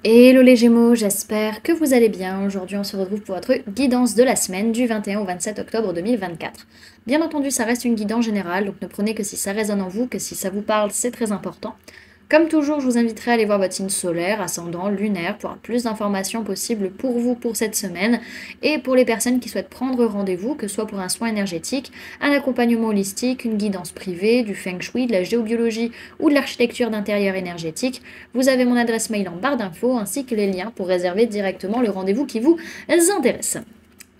Hello les Gémeaux, j'espère que vous allez bien. Aujourd'hui, on se retrouve pour votre guidance de la semaine du 21 au 27 octobre 2024. Bien entendu, ça reste une guidance générale, donc ne prenez que si ça résonne en vous, que si ça vous parle, c'est très important. Comme toujours, je vous inviterai à aller voir votre signe solaire, ascendant, lunaire, pour avoir plus d'informations possibles pour vous pour cette semaine et pour les personnes qui souhaitent prendre rendez-vous, que ce soit pour un soin énergétique, un accompagnement holistique, une guidance privée, du feng shui, de la géobiologie ou de l'architecture d'intérieur énergétique. Vous avez mon adresse mail en barre d'infos ainsi que les liens pour réserver directement le rendez-vous qui vous intéresse.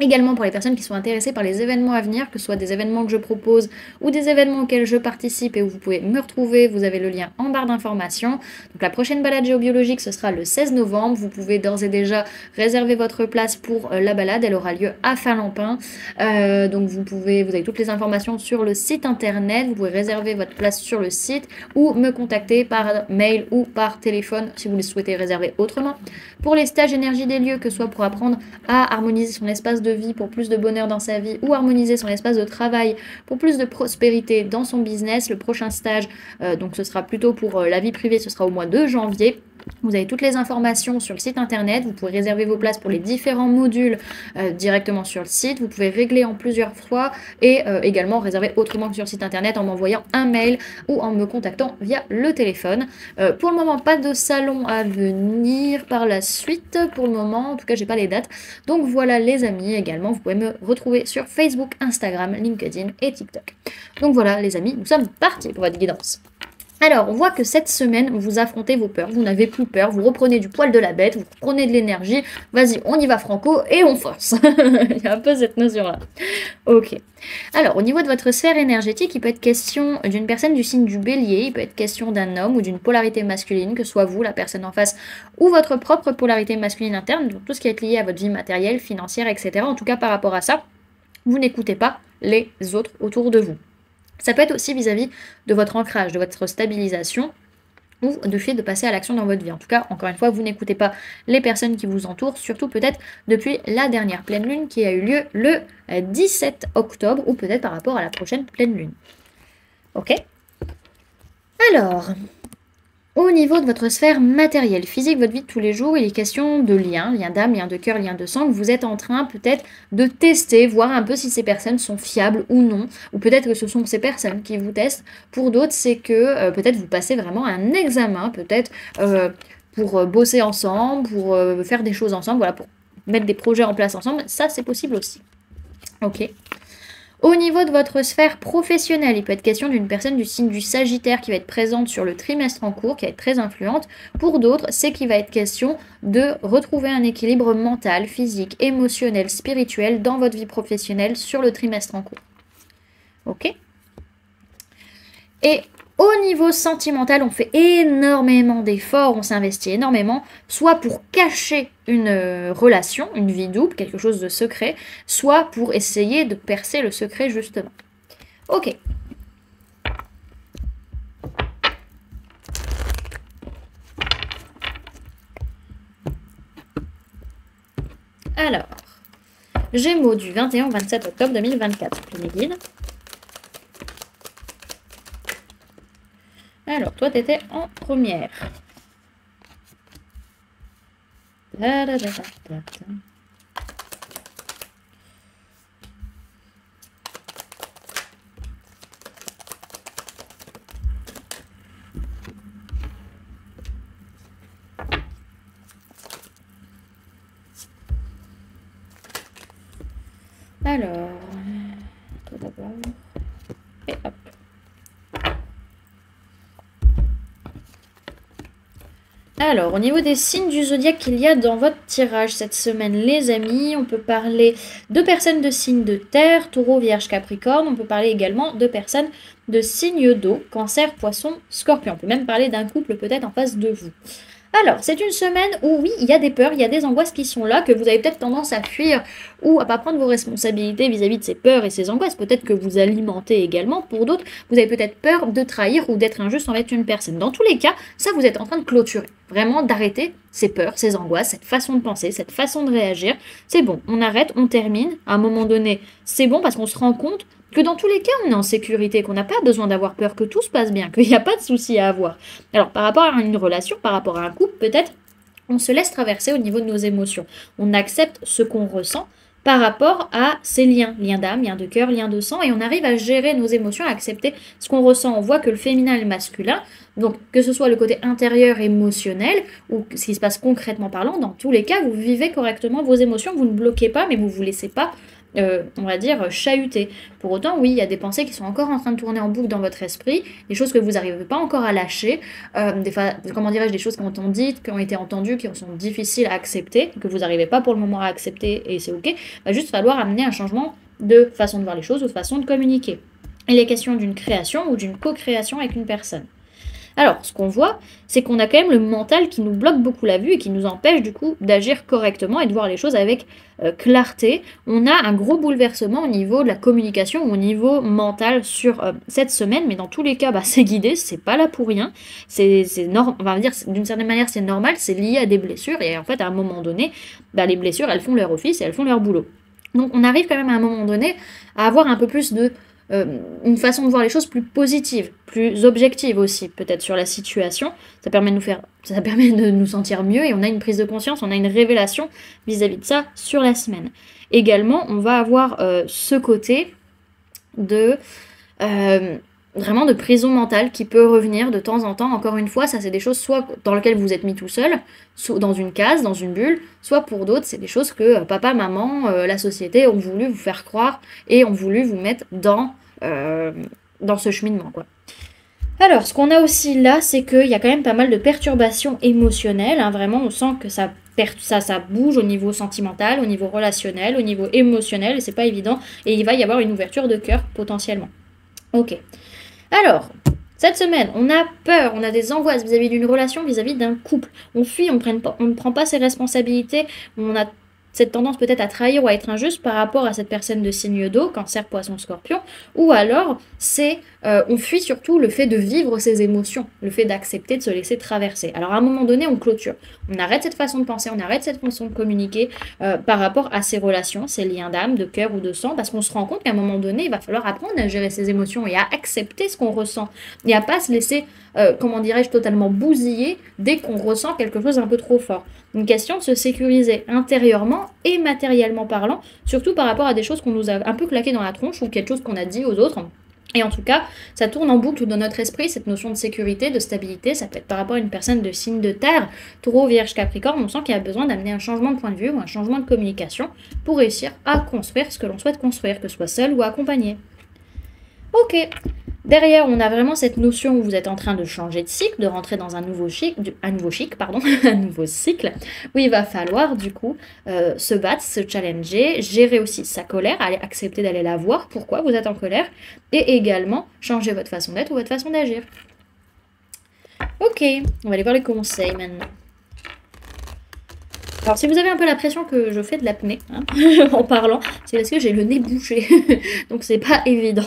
Également pour les personnes qui sont intéressées par les événements à venir, que ce soit des événements que je propose ou des événements auxquels je participe et où vous pouvez me retrouver, vous avez le lien en barre d'informations. Donc la prochaine balade géobiologique, ce sera le 16 novembre. Vous pouvez d'ores et déjà réserver votre place pour la balade. Elle aura lieu à Finlampin. Donc vous avez toutes les informations sur le site internet. Vous pouvez réserver votre place sur le site ou me contacter par mail ou par téléphone si vous le souhaitez réserver autrement. Pour les stages énergie des lieux, que ce soit pour apprendre à harmoniser son espace de vie pour plus de bonheur dans sa vie ou harmoniser son espace de travail pour plus de prospérité dans son business. Le prochain stage, donc ce sera plutôt pour la vie privée, ce sera au mois de janvier. Vous avez toutes les informations sur le site internet, vous pouvez réserver vos places pour les différents modules directement sur le site, vous pouvez régler en plusieurs fois et également réserver autrement que sur le site internet en m'envoyant un mail ou en me contactant via le téléphone. Pour le moment, pas de salon à venir par la suite, pour le moment, en tout cas j'ai pas les dates. Donc voilà les amis, également vous pouvez me retrouver sur Facebook, Instagram, LinkedIn et TikTok. Donc voilà les amis, nous sommes partis pour votre guidance. Alors, on voit que cette semaine, vous affrontez vos peurs, vous n'avez plus peur, vous reprenez du poil de la bête, vous reprenez de l'énergie, vas-y, on y va franco et on force. Il y a un peu cette notion-là. Ok. Alors, au niveau de votre sphère énergétique, il peut être question d'une personne du signe du bélier, il peut être question d'un homme ou d'une polarité masculine, que ce soit vous, la personne en face, ou votre propre polarité masculine interne, donc tout ce qui est lié à votre vie matérielle, financière, etc. En tout cas, par rapport à ça, vous n'écoutez pas les autres autour de vous. Ça peut être aussi vis-à-vis de votre ancrage, de votre stabilisation ou du fait de passer à l'action dans votre vie. En tout cas, encore une fois, vous n'écoutez pas les personnes qui vous entourent, surtout peut-être depuis la dernière pleine lune qui a eu lieu le 17 octobre ou peut-être par rapport à la prochaine pleine lune. Ok ? Alors, au niveau de votre sphère matérielle, physique, votre vie de tous les jours, il est question de liens, liens d'âme, liens de cœur, liens de sang, que vous êtes en train peut-être de tester, voir un peu si ces personnes sont fiables ou non, ou peut-être que ce sont ces personnes qui vous testent. Pour d'autres, c'est que peut-être vous passez vraiment un examen, peut-être pour bosser ensemble, pour faire des choses ensemble, voilà, pour mettre des projets en place ensemble. Ça, c'est possible aussi. Ok. Au niveau de votre sphère professionnelle, il peut être question d'une personne du signe du Sagittaire qui va être présente sur le trimestre en cours, qui va être très influente. Pour d'autres, c'est qu'il va être question de retrouver un équilibre mental, physique, émotionnel, spirituel dans votre vie professionnelle sur le trimestre en cours. Ok ? Et au niveau sentimental, on fait énormément d'efforts, on s'investit énormément, soit pour cacher une relation, une vie double, quelque chose de secret, soit pour essayer de percer le secret justement. Ok. Alors, Gémeaux du 21 au 27 octobre 2024, je les guide. Alors, toi, t'étais en première. Alors, tout d'abord. Et hop. Alors, au niveau des signes du zodiaque qu'il y a dans votre tirage cette semaine, les amis, on peut parler de personnes de signes de terre, taureau, vierge, capricorne. On peut parler également de personnes de signes d'eau, cancer, poisson, scorpion. On peut même parler d'un couple peut-être en face de vous. Alors, c'est une semaine où oui, il y a des peurs, il y a des angoisses qui sont là, que vous avez peut-être tendance à fuir ou à pas prendre vos responsabilités vis-à-vis de ces peurs et ces angoisses. Peut-être que vous alimentez également. Pour d'autres, vous avez peut-être peur de trahir ou d'être injuste envers une personne. Dans tous les cas, ça, vous êtes en train de clôturer. Vraiment d'arrêter ces peurs, ces angoisses, cette façon de penser, cette façon de réagir. C'est bon, on arrête, on termine. À un moment donné, c'est bon parce qu'on se rend compte que dans tous les cas, on est en sécurité, qu'on n'a pas besoin d'avoir peur, que tout se passe bien, qu'il n'y a pas de souci à avoir. Alors, par rapport à une relation, par rapport à un couple, peut-être, on se laisse traverser au niveau de nos émotions. On accepte ce qu'on ressent par rapport à ces liens, liens d'âme, liens de cœur, liens de sang, et on arrive à gérer nos émotions, à accepter ce qu'on ressent. On voit que le féminin et le masculin, donc que ce soit le côté intérieur émotionnel ou ce qui se passe concrètement parlant, dans tous les cas, vous vivez correctement vos émotions, vous ne bloquez pas, mais vous ne vous laissez pas on va dire, chahuter. Pour autant, oui, il y a des pensées qui sont encore en train de tourner en boucle dans votre esprit, des choses que vous n'arrivez pas encore à lâcher, comment dirais-je, des choses qui ont été dites, qui ont été entendues, qui sont difficiles à accepter, que vous n'arrivez pas pour le moment à accepter, et c'est ok, il va juste falloir amener un changement de façon de voir les choses ou de façon de communiquer. Il est question d'une création ou d'une co-création avec une personne. Alors, ce qu'on voit, c'est qu'on a quand même le mental qui nous bloque beaucoup la vue et qui nous empêche du coup d'agir correctement et de voir les choses avec clarté. On a un gros bouleversement au niveau de la communication ou au niveau mental sur cette semaine, mais dans tous les cas, c'est guidé, c'est pas là pour rien. On va dire, d'une certaine manière, c'est normal, c'est lié à des blessures et en fait, à un moment donné, les blessures, elles font leur office et elles font leur boulot. Donc, on arrive quand même à un moment donné à avoir un peu plus de une façon de voir les choses plus positive, plus objective aussi, peut-être sur la situation. Ça permet de nous sentir mieux et on a une prise de conscience, on a une révélation vis-à-vis de ça sur la semaine. Également, on va avoir ce côté de vraiment de prison mentale qui peut revenir de temps en temps. Encore une fois, ça c'est des choses soit dans lesquelles vous êtes mis tout seul, soit dans une case, dans une bulle, soit pour d'autres, c'est des choses que papa, maman, la société ont voulu vous faire croire et ont voulu vous mettre dans ce cheminement, quoi. Alors, ce qu'on a aussi là, c'est qu'il y a quand même pas mal de perturbations émotionnelles. Vraiment, on sent que ça bouge au niveau sentimental, au niveau relationnel, au niveau émotionnel, et c'est pas évident. Et il va y avoir une ouverture de cœur potentiellement. Ok. Alors, cette semaine, on a peur, on a des angoisses vis-à-vis d'une relation, vis-à-vis d'un couple. On fuit, on ne prend pas ses responsabilités, on a cette tendance peut-être à trahir ou à être injuste par rapport à cette personne de signe d'eau, Cancer, Poisson, Scorpion, ou alors on fuit surtout le fait de vivre ses émotions, le fait d'accepter de se laisser traverser. Alors à un moment donné, on clôture, on arrête cette façon de penser, on arrête cette façon de communiquer par rapport à ces relations, ces liens d'âme, de cœur ou de sang, parce qu'on se rend compte qu'à un moment donné, il va falloir apprendre à gérer ses émotions et à accepter ce qu'on ressent, et à pas se laisser, totalement bousiller dès qu'on ressent quelque chose un peu trop fort. Une question de se sécuriser intérieurement et matériellement parlant, surtout par rapport à des choses qu'on nous a un peu claquées dans la tronche ou quelque chose qu'on a dit aux autres. Et en tout cas, ça tourne en boucle dans notre esprit, cette notion de sécurité, de stabilité. Ça peut être par rapport à une personne de signe de terre, Taureau, Vierge, Capricorne. On sent qu'il y a besoin d'amener un changement de point de vue ou un changement de communication pour réussir à construire ce que l'on souhaite construire, que ce soit seul ou accompagné. Ok. Derrière, on a vraiment cette notion où vous êtes en train de changer de cycle, de rentrer dans un nouveau cycle, où il va falloir du coup se battre, se challenger, gérer aussi sa colère, accepter d'aller la voir, pourquoi vous êtes en colère, et également changer votre façon d'être ou votre façon d'agir. Ok, on va aller voir les conseils maintenant. Alors, si vous avez un peu l'impression que je fais de l'apnée en parlant, c'est parce que j'ai le nez bouché, donc c'est pas évident.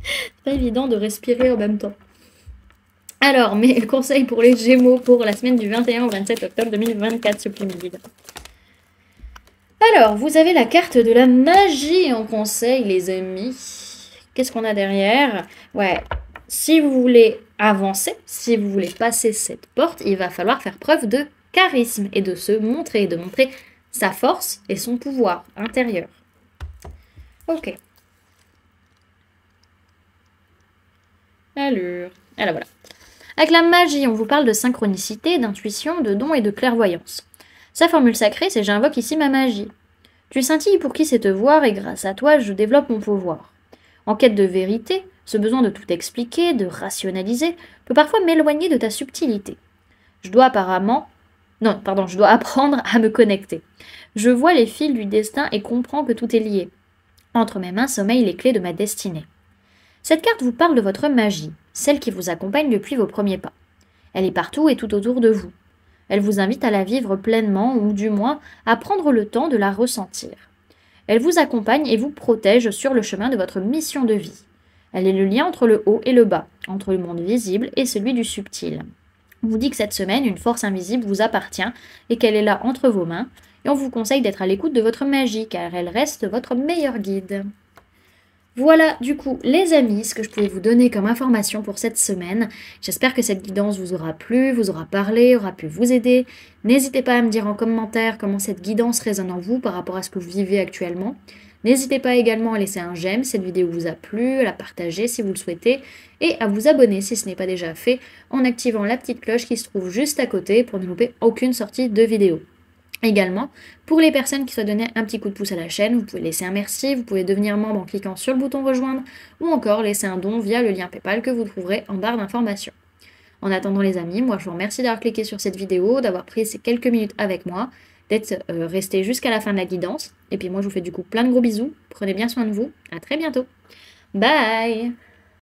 C'est pas évident de respirer en même temps. Alors, mes conseils pour les Gémeaux pour la semaine du 21 au 27 octobre 2024, ce plume guide. Alors, vous avez la carte de la magie en conseil, les amis. Qu'est-ce qu'on a derrière? Ouais, si vous voulez avancer, si vous voulez passer cette porte, il va falloir faire preuve de charisme et de se montrer, de montrer sa force et son pouvoir intérieur. Ok. Alors voilà. Avec la magie, on vous parle de synchronicité, d'intuition, de don et de clairvoyance. Sa formule sacrée, c'est « J'invoque ici ma magie ». Tu scintilles pour qui c'est te voir et grâce à toi, je développe mon pouvoir. En quête de vérité, ce besoin de tout expliquer, de rationaliser, peut parfois m'éloigner de ta subtilité. Je dois apprendre à me connecter. Je vois les fils du destin et comprends que tout est lié. Entre mes mains sommeillent les clés de ma destinée. Cette carte vous parle de votre magie, celle qui vous accompagne depuis vos premiers pas. Elle est partout et tout autour de vous. Elle vous invite à la vivre pleinement ou du moins à prendre le temps de la ressentir. Elle vous accompagne et vous protège sur le chemin de votre mission de vie. Elle est le lien entre le haut et le bas, entre le monde visible et celui du subtil. On vous dit que cette semaine, une force invisible vous appartient et qu'elle est là entre vos mains, et on vous conseille d'être à l'écoute de votre magie car elle reste votre meilleur guide. Voilà, du coup, les amis, ce que je pouvais vous donner comme information pour cette semaine. J'espère que cette guidance vous aura plu, vous aura parlé, aura pu vous aider. N'hésitez pas à me dire en commentaire comment cette guidance résonne en vous par rapport à ce que vous vivez actuellement. N'hésitez pas également à laisser un j'aime si cette vidéo vous a plu, à la partager si vous le souhaitez, et à vous abonner si ce n'est pas déjà fait, en activant la petite cloche qui se trouve juste à côté pour ne louper aucune sortie de vidéo. Également, pour les personnes qui souhaitent donner un petit coup de pouce à la chaîne, vous pouvez laisser un merci, vous pouvez devenir membre en cliquant sur le bouton rejoindre ou encore laisser un don via le lien PayPal que vous trouverez en barre d'informations. En attendant les amis, moi je vous remercie d'avoir cliqué sur cette vidéo, d'avoir pris ces quelques minutes avec moi, d'être resté jusqu'à la fin de la guidance. Et puis moi je vous fais du coup plein de gros bisous, prenez bien soin de vous, à très bientôt. Bye!